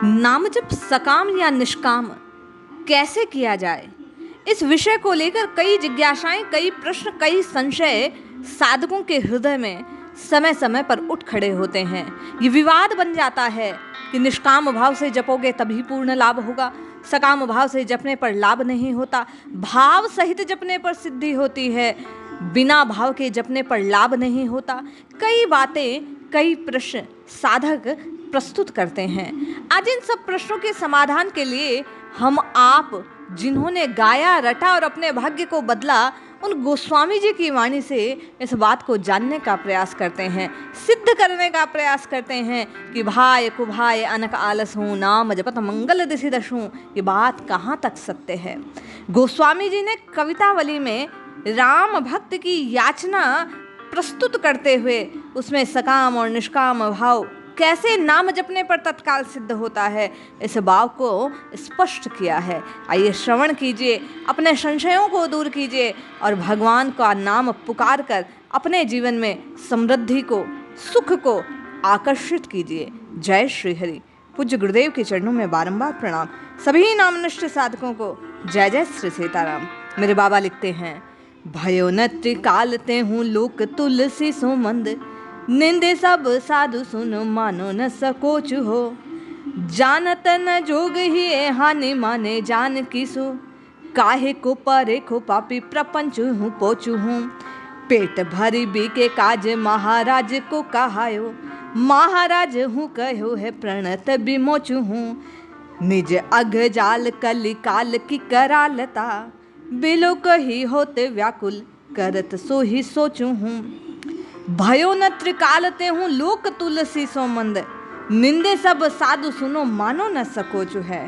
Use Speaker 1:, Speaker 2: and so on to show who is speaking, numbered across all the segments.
Speaker 1: नाम जप सकाम या निष्काम कैसे किया जाए, इस विषय को लेकर कई जिज्ञासाएं, कई प्रश्न, कई संशय साधकों के हृदय में समय समय पर उठ खड़े होते हैं। ये विवाद बन जाता है कि निष्काम भाव से जपोगे तभी पूर्ण लाभ होगा, सकाम भाव से जपने पर लाभ नहीं होता, भाव सहित जपने पर सिद्धि होती है, बिना भाव के जपने पर लाभ नहीं होता। कई बातें, कई प्रश्न साधक प्रस्तुत करते हैं। आज इन सब प्रश्नों के समाधान के लिए हम आप जिन्होंने गाया, रटा और अपने भाग्य को बदला, उन गोस्वामी जी की वाणी से इस बात को जानने का प्रयास करते हैं, सिद्ध करने का प्रयास करते हैं कि भाय कुभाय अनक आलस हूँ, नाम जपत मंगल दिशि दशूं। ये बात कहाँ तक सत्य है। गोस्वामी जी ने कवितावली में राम भक्त की याचना प्रस्तुत करते हुए उसमें सकाम और निष्काम भाव कैसे नाम जपने पर तत्काल सिद्ध होता है, इस भाव को स्पष्ट किया है। आइए श्रवण कीजिए, अपने संशयों को दूर कीजिए और भगवान का नाम पुकार कर अपने जीवन में समृद्धि को, सुख को आकर्षित कीजिए। जय श्री हरि। पूज्य गुरुदेव के चरणों में बारंबार प्रणाम। सभी नामनिष्ठ साधकों को जय जय श्री सीताराम। मेरे बाबा लिखते हैं, भयो न त्रिकालते हूँ लोक तुलसी सुमंद, निंदे सब साधु सुनो मानो न सकोच हो, जानत न जोग ही हानि माने जान किसु, काहे को परे को पापी प्रपंच हूँ पोचू हूँ, पेट भरी बीके काज महाराज को कहायो, महाराज हूँ कहो है प्रणत विमोचू हूँ, निज अघ जाल कली काल की करालता, बिलो कही होते व्याकुल करत सो ही सोचू हूँ, भयो न त्रिकालते हूँ लोक तुलसी सो मंद, निंदे सब साधु सुनो मानो न सकोचु है।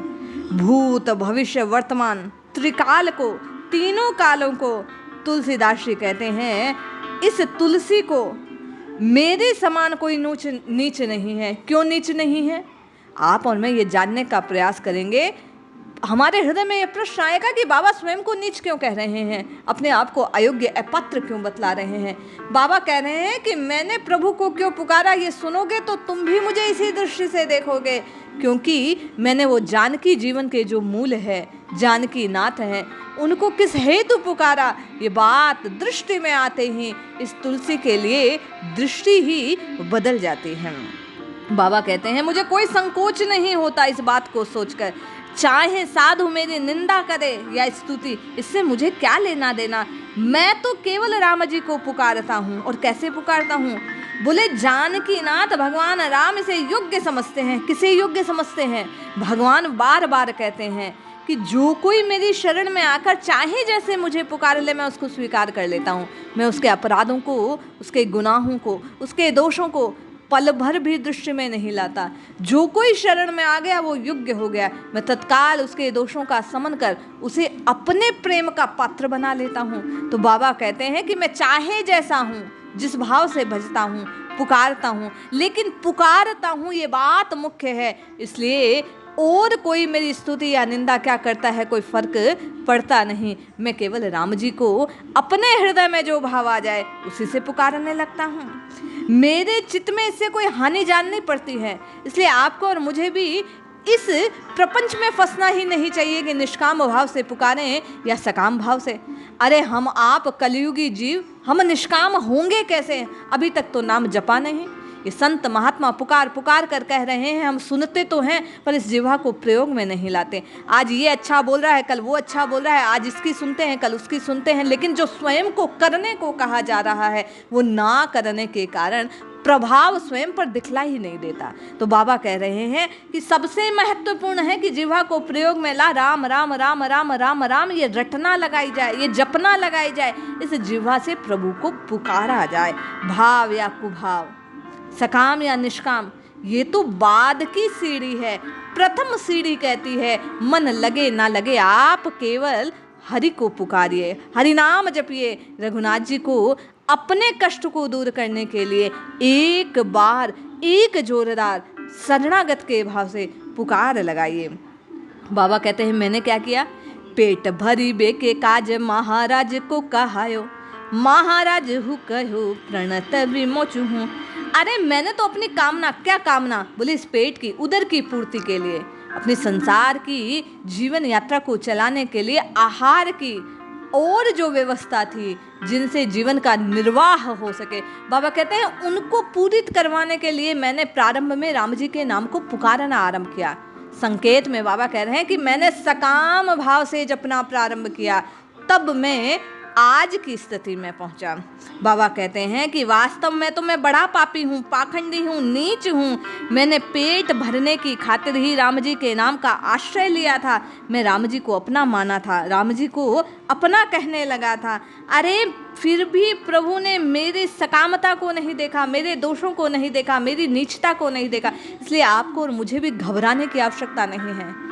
Speaker 1: भूत भविष्य वर्तमान त्रिकाल को, तीनों कालों को तुलसीदास जी कहते हैं, इस तुलसी को मेरे समान कोई नीच नहीं है। क्यों नीच नहीं है, आप और मैं ये जानने का प्रयास करेंगे। हमारे हृदय में ये प्रश्न आएगा कि बाबा स्वयं को नीच क्यों कह रहे हैं, अपने आप को अयोग्य, अपात्र क्यों बतला रहे हैं। बाबा कह रहे हैं कि मैंने प्रभु को क्यों पुकारा, ये सुनोगे तो तुम भी मुझे इसी दृष्टि से देखोगे, क्योंकि मैंने वो जानकी जीवन के जो मूल है, जानकी नाथ हैं, उनको किस हेतु पुकारा। ये बात दृष्टि में आते ही इस तुलसी के लिए दृष्टि ही बदल जाती है। बाबा कहते हैं, मुझे कोई संकोच नहीं होता इस बात को सोचकर, चाहे साधु मेरी निंदा करे या स्तुति, इससे मुझे क्या लेना देना। मैं तो केवल राम जी को पुकारता हूँ। और कैसे पुकारता हूँ, बोले जानकी नाथ भगवान राम इसे योग्य समझते हैं। किसे योग्य समझते हैं, भगवान बार बार कहते हैं कि जो कोई मेरी शरण में आकर चाहे जैसे मुझे पुकार ले, मैं उसको स्वीकार कर लेता हूँ। मैं उसके अपराधों को, उसके गुनाहों को, उसके दोषों को पल भर भी दृष्टि में नहीं लाता। जो कोई शरण में आ गया वो योग्य हो गया, मैं तत्काल उसके दोषों का समन कर उसे अपने प्रेम का पात्र बना लेता हूँ। तो बाबा कहते हैं कि मैं चाहे जैसा हूँ, जिस भाव से भजता हूँ, पुकारता हूँ, लेकिन पुकारता हूँ ये बात मुख्य है। इसलिए और कोई मेरी स्तुति या निंदा क्या करता है, कोई फर्क पड़ता नहीं। मैं केवल राम जी को अपने हृदय में जो भाव आ जाए उसी से पुकारने लगता हूँ। मेरे चित्त में इससे कोई हानि जाननी पड़ती है। इसलिए आपको और मुझे भी इस प्रपंच में फंसना ही नहीं चाहिए कि निष्काम भाव से पुकारें या सकाम भाव से। अरे हम आप कलयुगी जीव, हम निष्काम होंगे कैसे, अभी तक तो नाम जपा नहीं। ये संत महात्मा पुकार पुकार कर कह रहे हैं, हम सुनते तो हैं पर इस जिह्वा को प्रयोग में नहीं लाते। आज ये अच्छा बोल रहा है, कल वो अच्छा बोल रहा है, आज इसकी सुनते हैं, कल उसकी सुनते हैं, लेकिन जो स्वयं को करने को कहा जा रहा है वो ना करने के कारण प्रभाव स्वयं पर दिखला ही नहीं देता। तो बाबा कह रहे हैं कि सबसे महत्वपूर्ण है कि जिह्वा को प्रयोग में ला, राम राम राम राम राम राम ये रटना लगाई जाए, ये जपना लगाई जाए, इस जिह्वा से प्रभु को पुकारा जाए। भाव या कुभाव, सकाम या निष्काम, ये तो बाद की सीढ़ी है। प्रथम सीढ़ी कहती है मन लगे ना लगे आप केवल हरि को पुकारिए, हरि नाम जपिए। रघुनाथ जी को अपने कष्ट को दूर करने के लिए एक बार एक जोरदार शरणागत के भाव से पुकार लगाइए। बाबा कहते हैं, मैंने क्या किया, पेट भरी बेके काज महाराज को कहायो, महाराज हूँ कहो प्रणत विमोचू हूँ। अरे मैंने तो अपनी कामना, क्या कामना? बोले इस पेट की, उदर की पूर्ति के लिए, अपने संसार की जीवन यात्रा को चलाने के लिए आहार की और जो व्यवस्था थी जिनसे जीवन का निर्वाह हो सके, बाबा कहते हैं उनको पूरित करवाने के लिए मैंने प्रारंभ में राम जी के नाम को पुकारना आरंभ किया। संकेत में बाबा कह रहे हैं कि मैंने सकाम भाव से जपना प्रारंभ किया, तब मैं आज की स्थिति में पहुंचा। बाबा कहते हैं कि वास्तव में तो मैं बड़ा पापी हूँ, पाखंडी हूँ, नीच हूँ। मैंने पेट भरने की खातिर ही राम जी के नाम का आश्रय लिया था। मैं राम जी को अपना माना था, राम जी को अपना कहने लगा था। अरे फिर भी प्रभु ने मेरी सकामता को नहीं देखा, मेरे दोषों को नहीं देखा, मेरी नीचता को नहीं देखा। इसलिए आपको और मुझे भी घबराने की आवश्यकता नहीं है।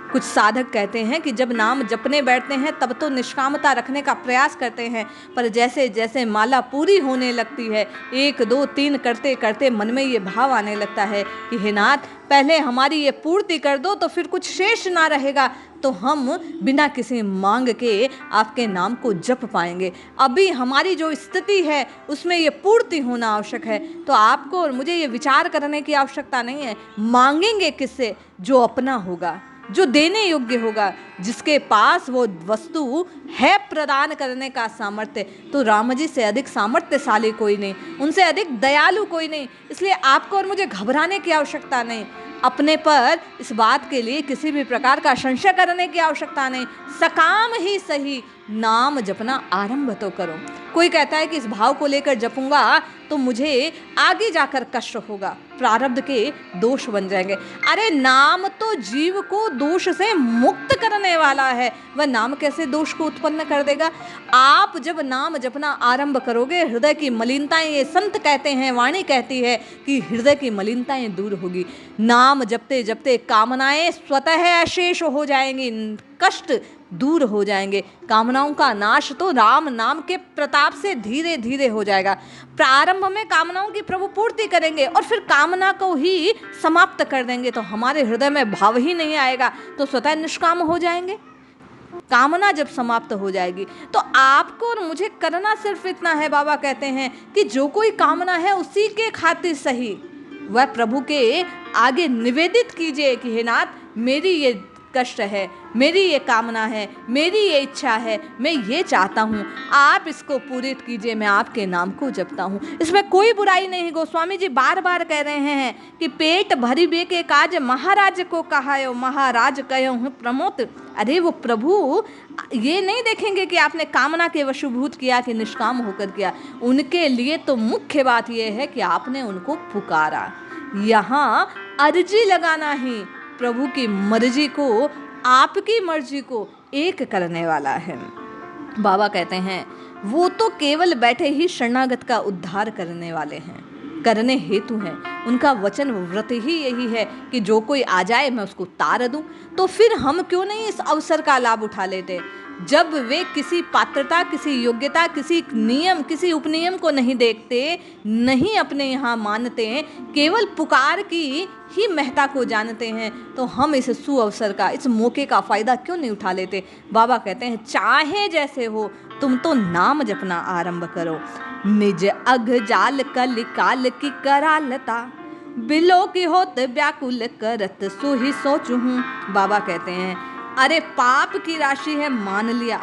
Speaker 1: कुछ साधक कहते हैं कि जब नाम जपने बैठते हैं तब तो निष्कामता रखने का प्रयास करते हैं, पर जैसे जैसे माला पूरी होने लगती है, 1 2 3 करते करते मन में ये भाव आने लगता है कि हे नाथ, पहले हमारी ये पूर्ति कर दो तो फिर कुछ शेष ना रहेगा, तो हम बिना किसी मांग के आपके नाम को जप पाएंगे। अभी हमारी जो स्थिति है उसमें ये पूर्ति होना आवश्यक है। तो आपको और मुझे ये विचार करने की आवश्यकता नहीं है मांगेंगे किससे, जो अपना होगा, जो देने योग्य होगा, जिसके पास वो वस्तु है प्रदान करने का सामर्थ्य। तो राम जी से अधिक सामर्थ्यशाली कोई नहीं, उनसे अधिक दयालु कोई नहीं। इसलिए आपको और मुझे घबराने की आवश्यकता नहीं, अपने पर इस बात के लिए किसी भी प्रकार का संशय करने की आवश्यकता नहीं। सकाम ही सही नाम जपना आरंभ तो करो। कोई कहता है कि इस भाव को लेकर जपूंगा तो मुझे आगे जाकर कष्ट होगा, प्रारब्ध के दोष बन जाएंगे। अरे नाम तो जीव को दोष से मुक्त करने वाला है, वह नाम कैसे दोष को उत्पन्न कर देगा? आप जब नाम जपना आरंभ करोगे, हृदय की मलिनताएं, ये संत कहते हैं, वाणी कहती है कि हृदय की मलिनताएं दूर होगी। नाम जपते जपते कामनाएं स्वतः अशेष हो जाएंगी, कष्ट दूर हो जाएंगे। कामनाओं का नाश तो राम नाम के प्रताप से धीरे धीरे हो जाएगा। प्रारंभ में कामनाओं की प्रभु पूर्ति करेंगे और फिर कामना को ही समाप्त कर देंगे, तो हमारे हृदय में भाव ही नहीं आएगा, तो स्वतः निष्काम हो जाएंगे। कामना जब समाप्त हो जाएगी तो आपको और मुझे करना सिर्फ इतना है। बाबा कहते हैं कि जो कोई कामना है उसी के खातिर सही वह प्रभु के आगे निवेदित कीजिए कि हे नाथ, मेरी ये कष्ट है, मेरी ये कामना है, मेरी ये इच्छा है, मैं ये चाहता हूँ, आप इसको पूरित कीजिए, मैं आपके नाम को जपता हूँ। इसमें कोई बुराई नहीं। गोस्वामी जी बार बार कह रहे हैं कि पेट भरी बे के काज महाराज को कहायो, महाराज कहो हूँ प्रमोद। अरे वो प्रभु ये नहीं देखेंगे कि आपने कामना के वशीभूत किया कि निष्काम होकर किया। उनके लिए तो मुख्य बात यह है कि आपने उनको पुकारा। यहाँ अर्जी लगाना ही प्रभु की मर्जी को, आपकी मर्जी को एक करने वाला है। बाबा कहते हैं वो तो केवल बैठे ही शरणागत का उद्धार करने वाले हैं, करने हेतु हैं। उनका वचन व्रत ही यही है कि जो कोई आ जाए मैं उसको तार दूं। तो फिर हम क्यों नहीं इस अवसर का लाभ उठा लेते? जब वे किसी पात्रता, किसी योग्यता, किसी नियम, किसी उपनियम को नहीं देखते, नहीं अपने यहाँ मानते, केवल पुकार की ही महत्ता को जानते हैं, तो हम इस सुअवसर का, इस मौके का फायदा क्यों नहीं उठा लेते? बाबा कहते हैं चाहे जैसे हो तुम तो नाम जपना आरंभ करो। निज अघ जाल कल काल की करालता, बिलो की होत व्याकुल करत सो ही सोचूं। बाबा कहते हैं अरे पाप की राशि है, मान लिया,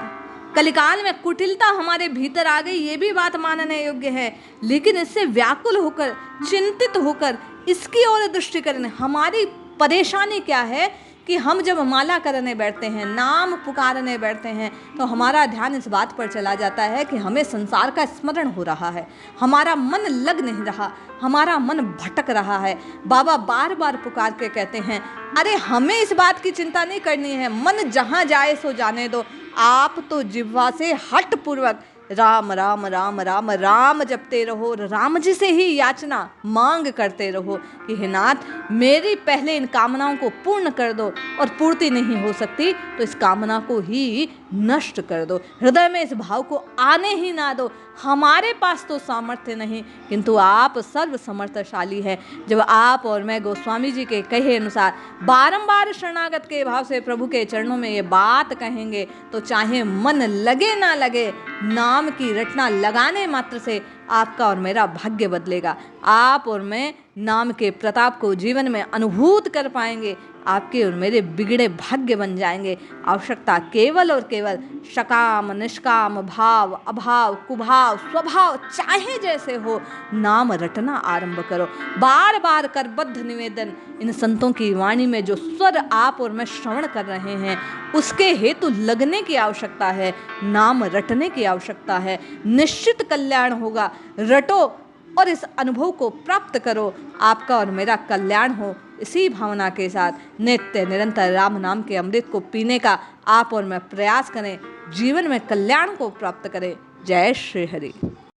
Speaker 1: कलिकाल में कुटिलता हमारे भीतर आ गई, ये भी बात मानने योग्य है, लेकिन इससे व्याकुल होकर, चिंतित होकर इसकी ओर दृष्टि करने। हमारी परेशानी क्या है कि हम जब माला करने बैठते हैं, नाम पुकारने बैठते हैं, तो हमारा ध्यान इस बात पर चला जाता है कि हमें संसार का स्मरण हो रहा है, हमारा मन लग नहीं रहा, हमारा मन भटक रहा है। बाबा बार बार पुकार के कहते हैं अरे हमें इस बात की चिंता नहीं करनी है, मन जहाँ जाए सो जाने दो। आप तो जिह्वा से हठ पूर्वक राम राम राम राम राम जपते रहो, राम जी से ही याचना मांग करते रहो कि हे नाथ मेरी पहले इन कामनाओं को पूर्ण कर दो, और पूर्ति नहीं हो सकती तो इस कामना को ही नष्ट कर दो, हृदय में इस भाव को आने ही ना दो। हमारे पास तो सामर्थ्य नहीं, किंतु आप सर्व समर्थशाली है। जब आप और मैं गोस्वामी जी के कहे अनुसार बारंबार शरणागत के भाव से प्रभु के चरणों में ये बात कहेंगे, तो चाहे मन लगे ना लगे, नाम की रटना लगाने मात्र से आपका और मेरा भाग्य बदलेगा। आप और मैं नाम के प्रताप को जीवन में अनुभूत कर पाएंगे। आपके और मेरे बिगड़े भाग्य बन जाएंगे। आवश्यकता केवल और केवल सकाम निष्काम भाव अभाव कुभाव स्वभाव चाहे जैसे हो, नाम रटना आरंभ करो। बार बार कर बद्ध निवेदन, इन संतों की वाणी में जो स्वर आप और मैं श्रवण कर रहे हैं उसके हेतु लगने की आवश्यकता है, नाम रटने की आवश्यकता है। निश्चित कल्याण होगा। रटो और इस अनुभव को प्राप्त करो। आपका और मेरा कल्याण हो। इसी भावना के साथ नित्य निरंतर राम नाम के अमृत को पीने का आप और मैं प्रयास करें, जीवन में कल्याण को प्राप्त करें। जय श्री हरि।